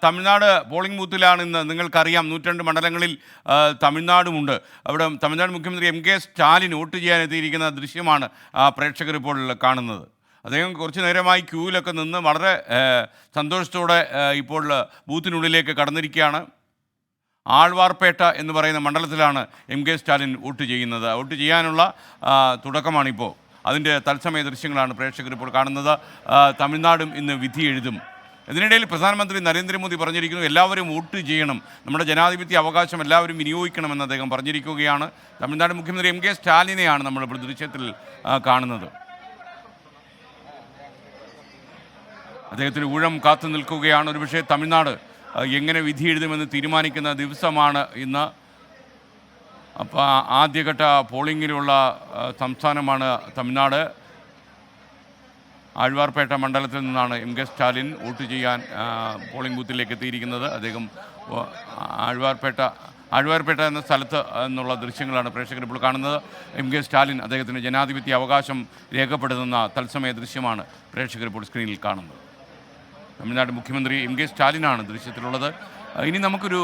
Tamil Nadu polling ബൂത്തിലാണ് ഇന്ന്. നിങ്ങൾക്കറിയാം 102 മണ്ഡലങ്ങളിൽ തമിഴ്നാടുമുണ്ട്. അവിടെ തമിഴ്നാട് മുഖ്യമന്ത്രി എം കെ സ്റ്റാലിൻ വോട്ട് ചെയ്യാനെത്തിയിരിക്കുന്ന ദൃശ്യമാണ് പ്രേക്ഷകർ ഇപ്പോൾ കാണുന്നത്. അദ്ദേഹം കുറച്ച് നേരമായി ക്യൂവിലൊക്കെ നിന്ന് വളരെ സന്തോഷത്തോടെ ഇപ്പോൾ ബൂത്തിനുള്ളിലേക്ക് കടന്നിരിക്കുകയാണ്. ആഴ്വാർപേട്ട എന്ന് പറയുന്ന മണ്ഡലത്തിലാണ് എം കെ സ്റ്റാലിൻ വോട്ട് ചെയ്യുന്നത്. വോട്ട് ചെയ്യാനുള്ള തുടക്കമാണിപ്പോൾ. അതിൻ്റെ തത്സമയ ദൃശ്യങ്ങളാണ് പ്രേക്ഷകർ ഇപ്പോൾ കാണുന്നത്. തമിഴ്നാടും ഇന്ന് വിധി എഴുതും. ഇതിനിടയിൽ പ്രധാനമന്ത്രി നരേന്ദ്രമോദി പറഞ്ഞിരിക്കുന്നു, എല്ലാവരും വോട്ട് ചെയ്യണം, നമ്മുടെ ജനാധിപത്യ അവകാശം എല്ലാവരും വിനിയോഗിക്കണമെന്ന് അദ്ദേഹം പറഞ്ഞിരിക്കുകയാണ്. തമിഴ്നാട് മുഖ്യമന്ത്രി എം കെ സ്റ്റാലിനെയാണ് നമ്മളിപ്പോൾ ദൃശ്യത്തിൽ കാണുന്നത്. അദ്ദേഹത്തിന് ഊഴം കാത്തു നിൽക്കുകയാണ്. ഒരുപക്ഷെ തമിഴ്നാട് എങ്ങനെ വിധി എഴുതുമെന്ന് തീരുമാനിക്കുന്ന ദിവസമാണ് ഇന്ന്. അപ്പോൾ ആദ്യഘട്ട പോളിംഗിലുള്ള സംസ്ഥാനമാണ് തമിഴ്നാട്. ആഴ്വാർപേട്ട മണ്ഡലത്തിൽ നിന്നാണ് എം കെ സ്റ്റാലിൻ വോട്ട് ചെയ്യാൻ പോളിംഗ് ബൂത്തിലേക്ക് എത്തിയിരിക്കുന്നത്. അദ്ദേഹം ആഴ്വാർപേട്ട എന്ന സ്ഥലത്ത് എന്നുള്ള ദൃശ്യങ്ങളാണ് പ്രേക്ഷകർ ഇപ്പോൾ കാണുന്നത്. എം കെ സ്റ്റാലിൻ അദ്ദേഹത്തിൻ്റെ ജനാധിപത്യ അവകാശം രേഖപ്പെടുത്തുന്ന തത്സമയ ദൃശ്യമാണ് പ്രേക്ഷകർ ഇപ്പോൾ സ്ക്രീനിൽ കാണുന്നത്. തമിഴ്നാട് മുഖ്യമന്ത്രി എം കെ സ്റ്റാലിനാണ് ദൃശ്യത്തിലുള്ളത്. ഇനി നമുക്കൊരു